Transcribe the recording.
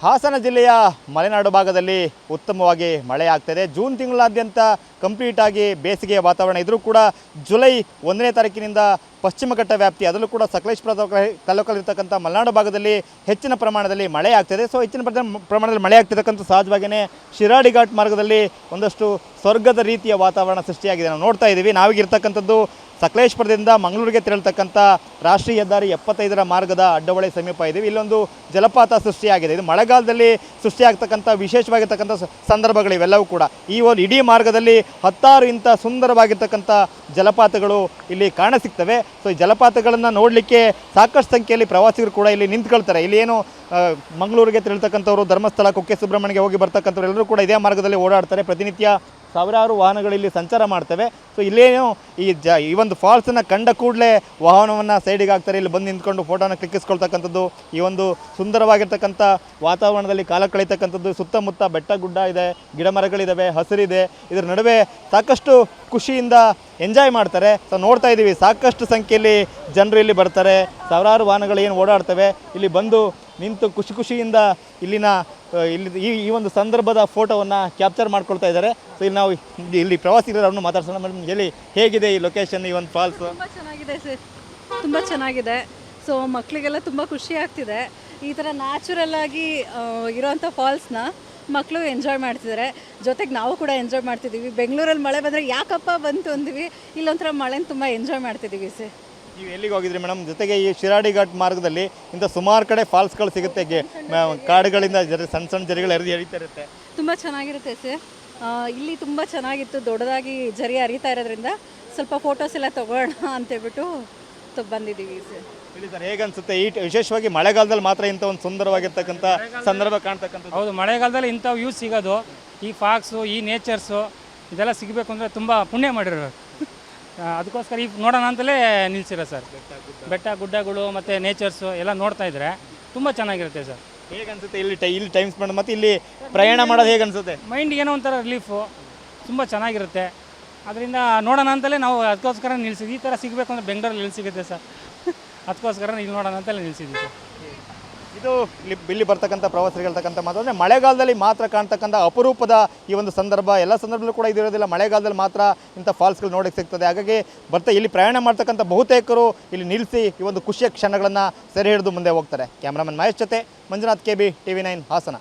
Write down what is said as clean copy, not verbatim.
ಹಾಸನ ಜಿಲ್ಲೆಯ ಮಲೆನಾಡು ಭಾಗದಲ್ಲಿ ಉತ್ತಮವಾಗಿ ಮಳೆ ಆಗ್ತಿದೆ. ಜೂನ್ ತಿಂಗಳಾದ್ಯಂತ ಕಂಪ್ಲೀಟ್ ಆಗಿ ಬೇಸಿಗೆಯ ವಾತಾವರಣ ಇದ್ರೂ ಕೂಡ ಜುಲೈ 1ನೇ ತಾರೀಕಿನಿಂದ ಪಶ್ಚಿಮ ಘಟ್ಟ ವ್ಯಾಪ್ತಿ ಅದರಲ್ಲೂ ಕೂಡ ಸಕಲೇಶಪುರ ತಾಲೂಕಲ್ಲಿರ್ತಕ್ಕಂಥ ಮಲೆನಾಡು ಭಾಗದಲ್ಲಿ ಹೆಚ್ಚಿನ ಪ್ರಮಾಣದಲ್ಲಿ ಮಳೆ ಆಗ್ತಿದೆ. ಸೊ ಹೆಚ್ಚಿನ ಪ್ರಮಾಣದಲ್ಲಿ ಮಳೆ ಆಗ್ತಿರ್ತಕ್ಕಂಥ ಸಹಜವಾಗಿಯೇ ಶಿರಾಡಿ ಘಾಟ್ ಮಾರ್ಗದಲ್ಲಿ ಒಂದಷ್ಟು ಸ್ವರ್ಗದ ರೀತಿಯ ವಾತಾವರಣ ಸೃಷ್ಟಿಯಾಗಿದೆ. ನಾವು ನೋಡ್ತಾ ಇದ್ದೀವಿ. ನಾವೀಗಿರ್ತಕ್ಕಂಥದ್ದು ಸಕಲೇಶಪುರದಿಂದ ಮಂಗಳೂರಿಗೆ ತೆರಳತಕ್ಕಂಥ ರಾಷ್ಟ್ರೀಯ ಹೆದ್ದಾರಿ 75ರ ಮಾರ್ಗದ ಅಡ್ಡಹೊಳೆ ಸಮೀಪ ಇದ್ದೀವಿ. ಇಲ್ಲೊಂದು ಜಲಪಾತ ಸೃಷ್ಟಿಯಾಗಿದೆ. ಇದು ಮಳೆಗಾಲದಲ್ಲಿ ಸೃಷ್ಟಿಯಾಗ್ತಕ್ಕಂಥ ವಿಶೇಷವಾಗಿರ್ತಕ್ಕಂಥ ಸಂದರ್ಭಗಳಿವೆಲ್ಲವೂ ಕೂಡ ಈ ಒಂದು ಇಡೀ ಮಾರ್ಗದಲ್ಲಿ 10 ಇಂಥ ಸುಂದರವಾಗಿರ್ತಕ್ಕಂಥ ಜಲಪಾತಗಳು ಇಲ್ಲಿ ಕಾಣಸಿಗ್ತವೆ. ಸೊ ಈ ಜಲಪಾತಗಳನ್ನು ನೋಡಲಿಕ್ಕೆ ಸಾಕಷ್ಟು ಸಂಖ್ಯೆಯಲ್ಲಿ ಪ್ರವಾಸಿಗರು ಕೂಡ ಇಲ್ಲಿ ನಿಂತ್ಕೊಳ್ತಾರೆ. ಇಲ್ಲಿ ಏನು ಮಂಗಳೂರಿಗೆ ತೆರಳತಕ್ಕಂಥವ್ರು, ಧರ್ಮಸ್ಥಳ, ಕುಕ್ಕೆ ಸುಬ್ರಹ್ಮಣ್ಯಗೆ ಹೋಗಿ ಬರ್ತಕ್ಕಂಥವ್ರು ಎಲ್ಲರೂ ಕೂಡ ಇದೇ ಮಾರ್ಗದಲ್ಲಿ ಓಡಾಡ್ತಾರೆ. ಪ್ರತಿನಿತ್ಯ ಸಾವಿರಾರು ವಾಹನಗಳು ಇಲ್ಲಿ ಸಂಚಾರ ಮಾಡ್ತವೆ. ಸೊ ಇಲ್ಲೇನು ಈ ಒಂದು ಫಾಲ್ಸನ್ನು ಕಂಡ ಕೂಡಲೇ ವಾಹನವನ್ನು ಸೈಡಿಗೆ ಹಾಕ್ತಾರೆ. ಇಲ್ಲಿ ಬಂದು ನಿಂತ್ಕೊಂಡು ಫೋಟೋನ ಕ್ಲಿಕ್ಕಿಸ್ಕೊಳ್ತಕ್ಕಂಥದ್ದು, ಈ ಒಂದು ಸುಂದರವಾಗಿರ್ತಕ್ಕಂಥ ವಾತಾವರಣದಲ್ಲಿ ಕಾಲ ಕಳೀತಕ್ಕಂಥದ್ದು. ಸುತ್ತಮುತ್ತ ಬೆಟ್ಟ ಗುಡ್ಡ ಇದೆ, ಗಿಡ ಮರಗಳಿದ್ದಾವೆ, ಹಸಿರಿದೆ. ಇದರ ನಡುವೆ ಸಾಕಷ್ಟು ಖುಷಿಯಿಂದ ಎಂಜಾಯ್ ಮಾಡ್ತಾರೆ. ಸೊ ನೋಡ್ತಾ ಇದ್ದೀವಿ, ಸಾಕಷ್ಟು ಸಂಖ್ಯೆಯಲ್ಲಿ ಜನರು ಇಲ್ಲಿ ಬರ್ತಾರೆ. ಸಾವಿರಾರು ವಾಹನಗಳು ಏನು ಓಡಾಡ್ತವೆ ಇಲ್ಲಿ ಬಂದು ನಿಂತು ಖುಷಿಯಿಂದ ಇಲ್ಲಿ ಈ ಒಂದು ಸಂದರ್ಭದ ಫೋಟೋವನ್ನು ಕ್ಯಾಪ್ಚರ್ ಮಾಡ್ಕೊಳ್ತಾ ಇದ್ದಾರೆ. ಸೊ ಇಲ್ಲಿ ನಾವು ಇಲ್ಲಿ ಪ್ರವಾಸಿಗರನ್ನು ಮಾತಾಡ್ಸೋಣ. ಮೇಡಮ್, ಹೇಳಿ, ಹೇಗಿದೆ ಈ ಲೊಕೇಶನ್, ಈ ಒಂದು ಫಾಲ್ಸ್? ತುಂಬ ಚೆನ್ನಾಗಿದೆ ಸರ್, ತುಂಬ ಚೆನ್ನಾಗಿದೆ. ಸೊ ಮಕ್ಕಳಿಗೆಲ್ಲ ತುಂಬ ಖುಷಿ ಆಗ್ತಿದೆ. ಈ ಥರ ನ್ಯಾಚುರಲ್ ಆಗಿ ಇರೋವಂಥ ಫಾಲ್ಸ್ನ ಮಕ್ಕಳು ಎಂಜಾಯ್ ಮಾಡ್ತಿದ್ದಾರೆ. ಜೊತೆಗೆ ನಾವು ಕೂಡ ಎಂಜಾಯ್ ಮಾಡ್ತಿದ್ದೀವಿ. ಬೆಂಗಳೂರಲ್ಲಿ ಮಳೆ ಬಂದರೆ ಯಾಕಪ್ಪ ಬಂತು ಅಂದ್ವಿ, ಇಲ್ಲೊಂಥರ ಮಳೆನ ತುಂಬ ಎಂಜಾಯ್ ಮಾಡ್ತಿದ್ದೀವಿ ಸರ್. ನೀವು ಎಲ್ಲಿಗೆ ಹೋಗಿದ್ರಿ ಮೇಡಮ್? ಜೊತೆಗೆ ಈ ಶಿರಾಡಿ ಘಾಟ್ ಮಾರ್ಗದಲ್ಲಿ ಇಂಥ ಸುಮಾರು ಕಡೆ ಫಾಲ್ಸ್ಗಳು ಸಿಗುತ್ತೆ. ಕಾಡುಗಳಿಂದ ಸಣ್ಣ ಸಣ್ಣ ಜರಿಗಳು ಹರಿತಾ ಇರುತ್ತೆ. ತುಂಬ ಚೆನ್ನಾಗಿರುತ್ತೆ ಸರ್. ಇಲ್ಲಿ ತುಂಬ ಚೆನ್ನಾಗಿತ್ತು. ದೊಡ್ಡದಾಗಿ ಜರಿ ಹರಿತಾ ಇರೋದ್ರಿಂದ ಸ್ವಲ್ಪ ಫೋಟೋಸ್ ಎಲ್ಲ ತೊಗೊಳ್ಳೋಣ ಅಂತೇಳ್ಬಿಟ್ಟು ಬಂದಿದ್ದೀವಿ ಸರ್. ಹೇಳಿ ಸರ್, ಹೇಗೆ ಅನಿಸುತ್ತೆ? ವಿಶೇಷವಾಗಿ ಮಳೆಗಾಲದಲ್ಲಿ ಮಾತ್ರ ಇಂಥ ಒಂದು ಸುಂದರವಾಗಿರ್ತಕ್ಕಂಥ ಸಂದರ್ಭ ಕಾಣ್ತಕ್ಕಂಥದ್ದು. ಹೌದು, ಮಳೆಗಾಲದಲ್ಲಿ ಇಂಥ ವ್ಯೂಸ್ ಸಿಗೋದು, ಈ ಫಾಕ್ಸು, ಈ ನೇಚರ್ಸು ಇದೆಲ್ಲ ಸಿಗಬೇಕು ಅಂದರೆ ತುಂಬ ಪುಣ್ಯ ಮಾಡಿರೋರು. ಅದಕ್ಕೋಸ್ಕರ ಈಗ ನೋಡೋಣ ಅಂತಲೇ ನಿಲ್ಸಿರೋ ಸರ್. ಬೆಟ್ಟ ಗುಡ್ಡಗಳು ಮತ್ತು ನೇಚರ್ಸು ಎಲ್ಲ ನೋಡ್ತಾ ಇದ್ರೆ ತುಂಬ ಚೆನ್ನಾಗಿರುತ್ತೆ ಸರ್. ಹೇಗೆ ಅನಿಸುತ್ತೆ ಇಲ್ಲಿ ಟೈಮ್ ಸ್ಪೆಂಡ್ ಮತ್ತು ಇಲ್ಲಿ ಪ್ರಯಾಣ ಮಾಡೋದು ಹೇಗೆ ಅನಿಸುತ್ತೆ? ಮೈಂಡ್ಗೆ ಏನೋ ಒಂಥರ ರಿಲೀಫು, ತುಂಬ ಚೆನ್ನಾಗಿರುತ್ತೆ. ಅದರಿಂದ ನೋಡೋಣ ಅಂತಲೇ ನಾವು ಅದಕ್ಕೋಸ್ಕರ ನಿಲ್ಸಿದ್ವಿ. ಈ ಥರ ಸಿಗಬೇಕು ಅಂದರೆ ಬೆಂಗಳೂರಲ್ಲಿ ಎಲ್ಲಿ ಸಿಗುತ್ತೆ ಸರ್? ಅದಕ್ಕೋಸ್ಕರ ಇಲ್ಲಿ ನೋಡೋಣ ಅಂತಲೇ ನಿಲ್ಸಿದ್ವಿ ಸರ್. ಇದು ಇಲ್ಲಿ ಬರ್ತಕ್ಕಂಥ ಪ್ರವಾಸಿಗರು ಹೇಳ್ತಕ್ಕಂಥ ಮಾತು ಅಂದರೆ ಮಳೆಗಾಲದಲ್ಲಿ ಮಾತ್ರ ಕಾಣ್ತಕ್ಕಂಥ ಅಪರೂಪದ ಈ ಒಂದು ಸಂದರ್ಭ. ಎಲ್ಲ ಸಂದರ್ಭದಲ್ಲೂ ಕೂಡ ಇದಿರೋದಿಲ್ಲ, ಮಳೆಗಾಲದಲ್ಲಿ ಮಾತ್ರ ಇಂಥ ಫಾಲ್ಸ್ಗಳು ನೋಡೋಕ್ಕೆ ಸಿಗ್ತದೆ. ಹಾಗಾಗಿ ಇಲ್ಲಿ ಪ್ರಯಾಣ ಮಾಡ್ತಕ್ಕಂಥ ಬಹುತೇಕರು ಇಲ್ಲಿ ನಿಲ್ಲಿಸಿ ಈ ಒಂದು ಖುಷಿಯ ಕ್ಷಣಗಳನ್ನು ಸೆರೆ ಹಿಡಿದು ಮುಂದೆ ಹೋಗ್ತಾರೆ. ಕ್ಯಾಮ್ರಾಮನ್ ಮಹೇಶ್ ಜೊತೆ ಮಂಜುನಾಥ್, KB, TV9 ಹಾಸನ.